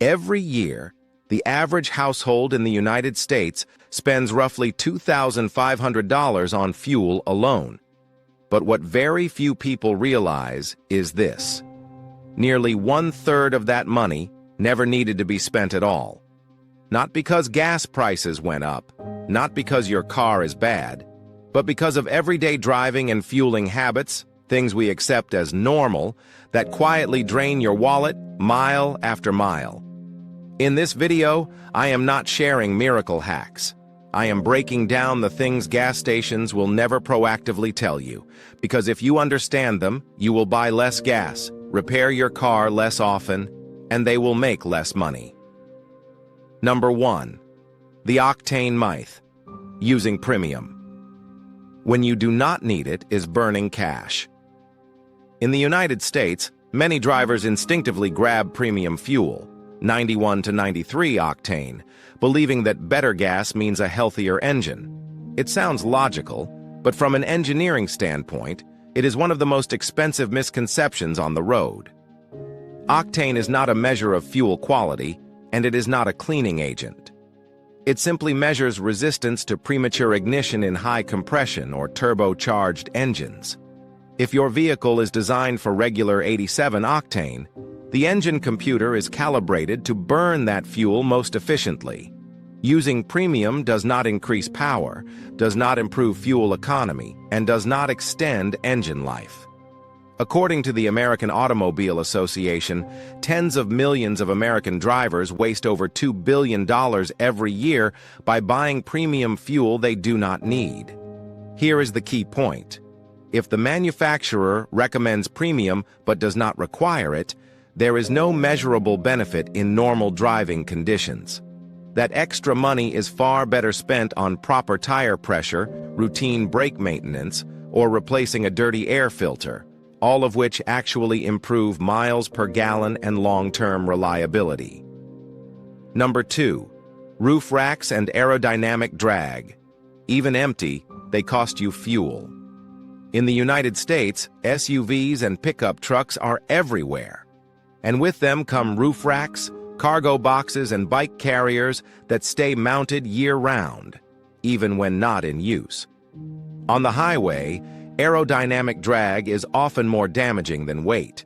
Every year, the average household in the United States spends roughly $2,500 on fuel alone. But what very few people realize is this: nearly 1/3 of that money never needed to be spent at all. Not because gas prices went up, not because your car is bad, but because of everyday driving and fueling habits, things we accept as normal, that quietly drain your wallet mile after mile. In this video, I am not sharing miracle hacks. I am breaking down the things gas stations will never proactively tell you, because if you understand them, you will buy less gas, repair your car less often, and they will make less money. Number 1. The octane myth: using premium when you do not need it is burning cash. In the United States, many drivers instinctively grab premium fuel, 91 to 93 octane, believing that better gas means a healthier engine. It sounds logical, but from an engineering standpoint, it is one of the most expensive misconceptions on the road. Octane is not a measure of fuel quality, and it is not a cleaning agent. It simply measures resistance to premature ignition in high compression or turbocharged engines. If your vehicle is designed for regular 87 octane, the engine computer is calibrated to burn that fuel most efficiently. Using premium does not increase power, does not improve fuel economy, and does not extend engine life. According to the American Automobile Association, tens of millions of American drivers waste over $2 billion every year by buying premium fuel they do not need. Here is the key point: if the manufacturer recommends premium but does not require it, there is no measurable benefit in normal driving conditions. That extra money is far better spent on proper tire pressure, routine brake maintenance, or replacing a dirty air filter, all of which actually improve miles per gallon and long-term reliability. Number 2. Roof racks and aerodynamic drag. Even empty, they cost you fuel. In the United States, SUVs and pickup trucks are everywhere, and with them come roof racks, cargo boxes, and bike carriers that stay mounted year-round, even when not in use. On the highway, aerodynamic drag is often more damaging than weight.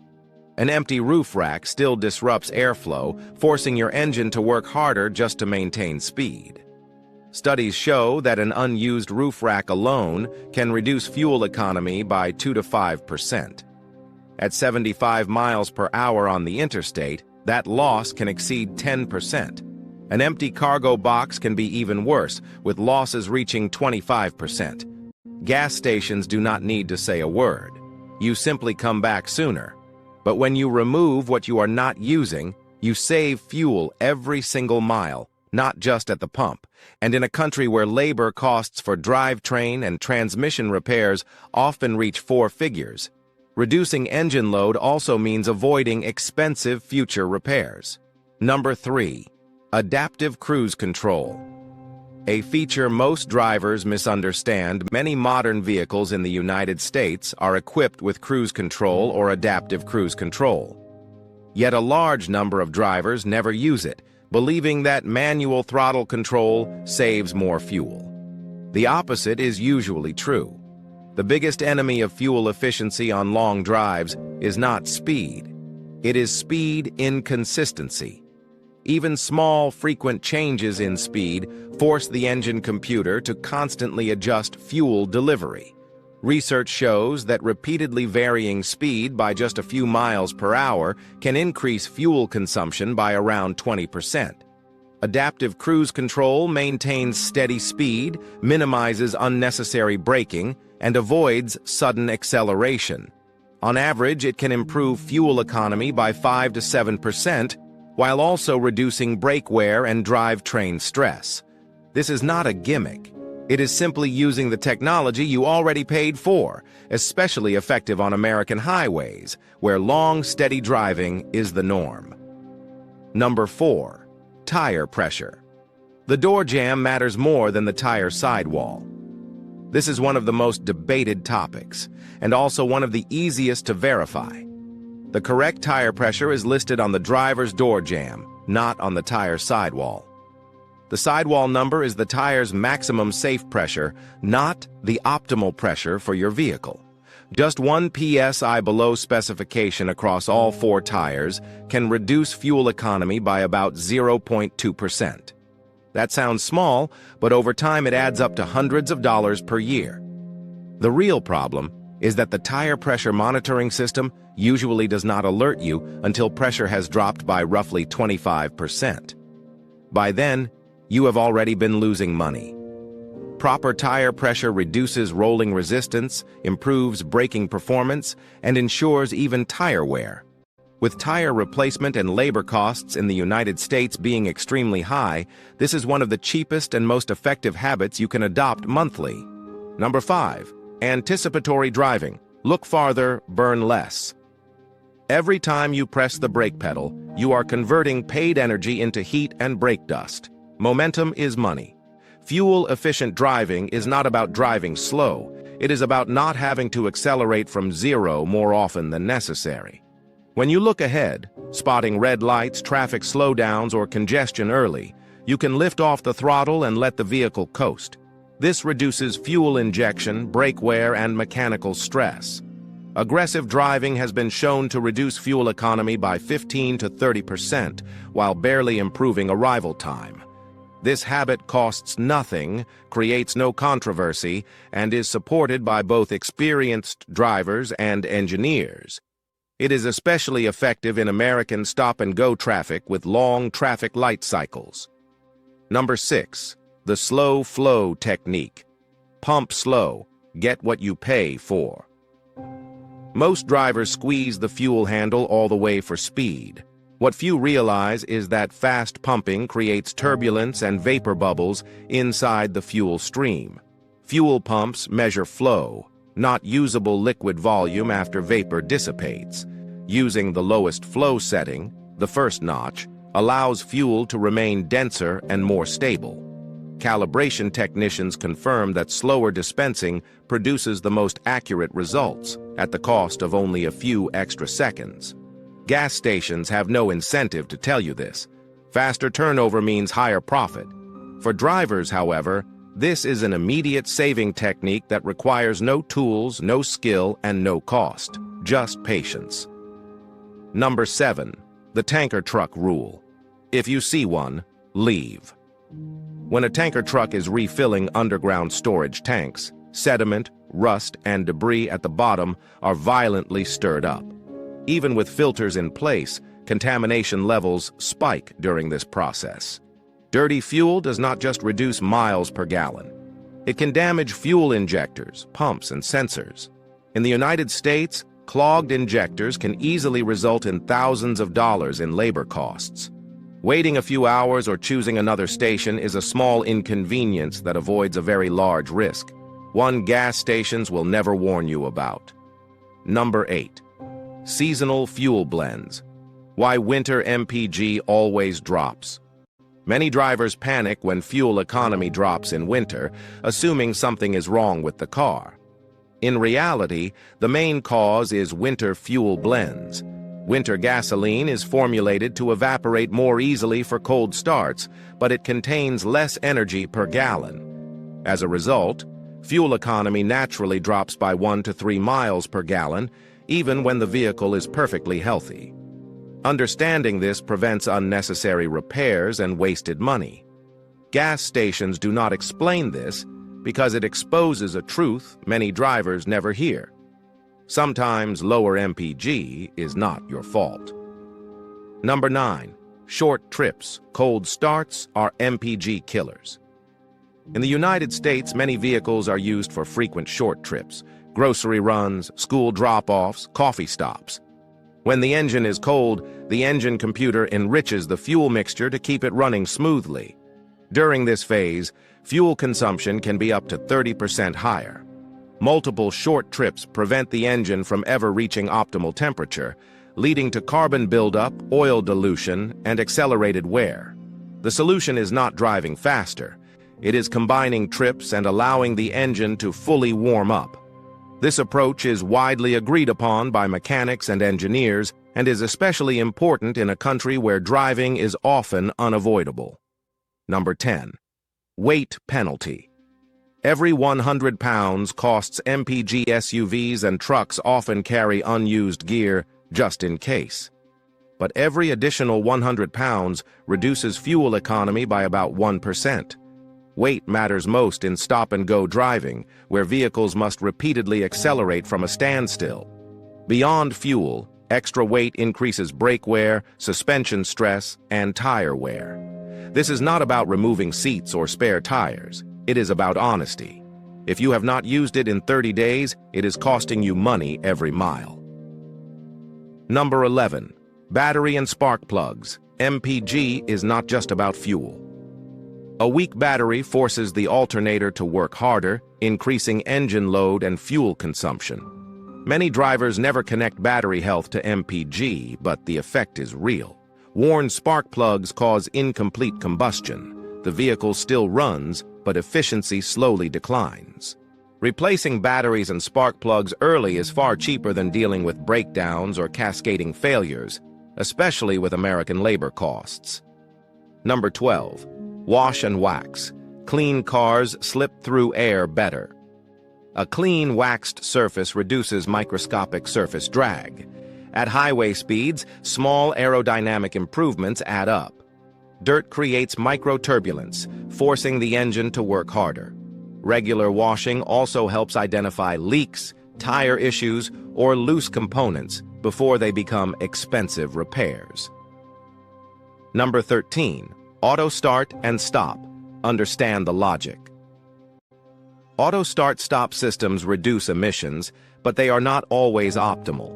An empty roof rack still disrupts airflow, forcing your engine to work harder just to maintain speed. Studies show that an unused roof rack alone can reduce fuel economy by 2 to 5%. At 75 miles per hour on the interstate, that loss can exceed 10%. An empty cargo box can be even worse, with losses reaching 25%. Gas stations do not need to say a word. You simply come back sooner. But when you remove what you are not using, you save fuel every single mile, not just at the pump. And in a country where labor costs for drivetrain and transmission repairs often reach 4 figures, reducing engine load also means avoiding expensive future repairs. Number 3. Adaptive cruise control. A feature most drivers misunderstand: many modern vehicles in the United States are equipped with cruise control or adaptive cruise control. Yet a large number of drivers never use it, believing that manual throttle control saves more fuel. The opposite is usually true. The biggest enemy of fuel efficiency on long drives is not speed. It is speed inconsistency. Even small, frequent changes in speed force the engine computer to constantly adjust fuel delivery. Research shows that repeatedly varying speed by just a few miles per hour can increase fuel consumption by around 20%. Adaptive cruise control maintains steady speed, minimizes unnecessary braking, and avoids sudden acceleration. On average, it can improve fuel economy by 5 to 7%, while also reducing brake wear and drivetrain stress. This is not a gimmick. It is simply using the technology you already paid for, especially effective on American highways, where long, steady driving is the norm. Number 4. Tire pressure. The door jamb matters more than the tire sidewall. This is one of the most debated topics, and also one of the easiest to verify. The correct tire pressure is listed on the driver's door jamb, not on the tire sidewall. The sidewall number is the tire's maximum safe pressure, not the optimal pressure for your vehicle. Just 1 psi below specification across all 4 tires can reduce fuel economy by about 0.2%. That sounds small, but over time it adds up to hundreds of dollars per year. The real problem is that the tire pressure monitoring system usually does not alert you until pressure has dropped by roughly 25%. By then, you have already been losing money. Proper tire pressure reduces rolling resistance, improves braking performance, and ensures even tire wear. With tire replacement and labor costs in the United States being extremely high, this is one of the cheapest and most effective habits you can adopt monthly. Number 5. Anticipatory driving. Look farther, burn less. Every time you press the brake pedal, you are converting paid energy into heat and brake dust. Momentum is money. Fuel-efficient driving is not about driving slow. It is about not having to accelerate from zero more often than necessary. When you look ahead, spotting red lights, traffic slowdowns, or congestion early, you can lift off the throttle and let the vehicle coast. This reduces fuel injection, brake wear, and mechanical stress. Aggressive driving has been shown to reduce fuel economy by 15 to 30% while barely improving arrival time. This habit costs nothing, creates no controversy, and is supported by both experienced drivers and engineers. It is especially effective in American stop-and-go traffic with long traffic light cycles. Number 6. The slow flow technique. Pump slow, get what you pay for. Most drivers squeeze the fuel handle all the way for speed. What few realize is that fast pumping creates turbulence and vapor bubbles inside the fuel stream. Fuel pumps measure flow, not usable liquid volume after vapor dissipates. Using the lowest flow setting, the first notch, allows fuel to remain denser and more stable. Calibration technicians confirm that slower dispensing produces the most accurate results at the cost of only a few extra seconds. Gas stations have no incentive to tell you this. Faster turnover means higher profit. For drivers, however, this is an immediate saving technique that requires no tools, no skill, and no cost, just patience. Number 7. The tanker truck rule. If you see one, leave. When a tanker truck is refilling underground storage tanks, sediment, rust, and debris at the bottom are violently stirred up. Even with filters in place, contamination levels spike during this process. Dirty fuel does not just reduce miles per gallon. It can damage fuel injectors, pumps, and sensors. In the United States, clogged injectors can easily result in thousands of dollars in labor costs. Waiting a few hours or choosing another station is a small inconvenience that avoids a very large risk, one gas stations will never warn you about. Number 8. Seasonal fuel blends. Why winter MPG always drops. Many drivers panic when fuel economy drops in winter, assuming something is wrong with the car. In reality, the main cause is winter fuel blends. Winter gasoline is formulated to evaporate more easily for cold starts, but it contains less energy per gallon. As a result, fuel economy naturally drops by 1 to 3 miles per gallon, even when the vehicle is perfectly healthy. Understanding this prevents unnecessary repairs and wasted money. Gas stations do not explain this because it exposes a truth many drivers never hear. Sometimes lower MPG is not your fault. Number 9. Short trips, cold starts are MPG killers. In the United States, many vehicles are used for frequent short trips, grocery runs, school drop-offs, coffee stops. When the engine is cold, the engine computer enriches the fuel mixture to keep it running smoothly. During this phase, fuel consumption can be up to 30% higher. Multiple short trips prevent the engine from ever reaching optimal temperature, leading to carbon buildup, oil dilution, and accelerated wear. The solution is not driving faster. It is combining trips and allowing the engine to fully warm up. This approach is widely agreed upon by mechanics and engineers and is especially important in a country where driving is often unavoidable. Number 10. Weight penalty. Every 100 pounds costs MPG SUVs and trucks often carry unused gear just in case. But every additional 100 pounds reduces fuel economy by about 1%. Weight matters most in stop-and-go driving, where vehicles must repeatedly accelerate from a standstill. Beyond fuel, extra weight increases brake wear, suspension stress, and tire wear. This is not about removing seats or spare tires. It is about honesty. If you have not used it in 30 days, it is costing you money every mile. Number 11. Battery and spark plugs. MPG is not just about fuel. A weak battery forces the alternator to work harder, increasing engine load and fuel consumption. Many drivers never connect battery health to MPG, but the effect is real. Worn spark plugs cause incomplete combustion. The vehicle still runs, but efficiency slowly declines. Replacing batteries and spark plugs early is far cheaper than dealing with breakdowns or cascading failures, especially with American labor costs. Number 12. Wash and wax. Clean cars slip through air better. A clean, waxed surface reduces microscopic surface drag. At highway speeds, small aerodynamic improvements add up. Dirt creates microturbulence, forcing the engine to work harder. Regular washing also helps identify leaks, tire issues, or loose components before they become expensive repairs. Number 13. Auto start and stop. Understand the logic. Auto start-stop systems reduce emissions, but they are not always optimal.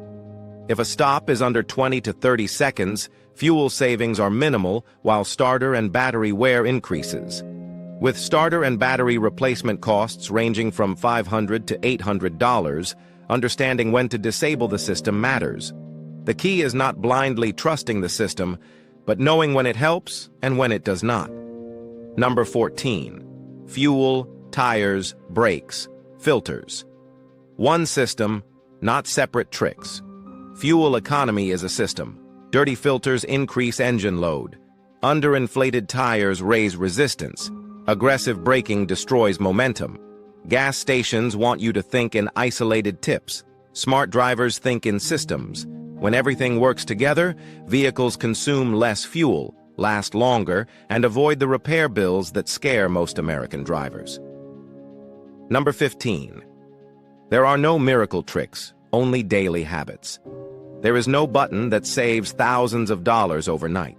If a stop is under 20 to 30 seconds, fuel savings are minimal while starter and battery wear increases. With starter and battery replacement costs ranging from $500 to $800, understanding when to disable the system matters. The key is not blindly trusting the system, but knowing when it helps and when it does not. Number 14. Fuel, tires, brakes, filters. One system, not separate tricks. Fuel economy is a system. Dirty filters increase engine load. Underinflated tires raise resistance. Aggressive braking destroys momentum. Gas stations want you to think in isolated tips. Smart drivers think in systems. When everything works together, vehicles consume less fuel, last longer, and avoid the repair bills that scare most American drivers. Number 15. There are no miracle tricks, only daily habits. There is no button that saves thousands of dollars overnight.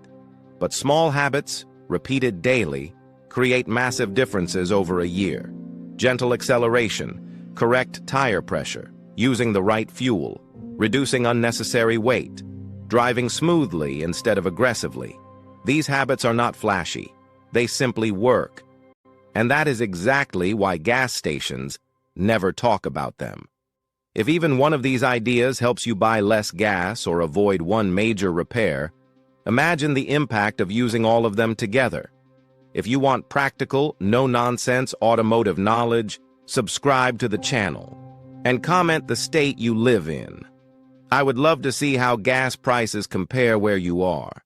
But small habits, repeated daily, create massive differences over a year. Gentle acceleration, correct tire pressure, using the right fuel, reducing unnecessary weight, driving smoothly instead of aggressively. These habits are not flashy. They simply work. And that is exactly why gas stations never talk about them. If even one of these ideas helps you buy less gas or avoid one major repair, imagine the impact of using all of them together. If you want practical, no-nonsense automotive knowledge, subscribe to the channel and comment the state you live in. I would love to see how gas prices compare where you are.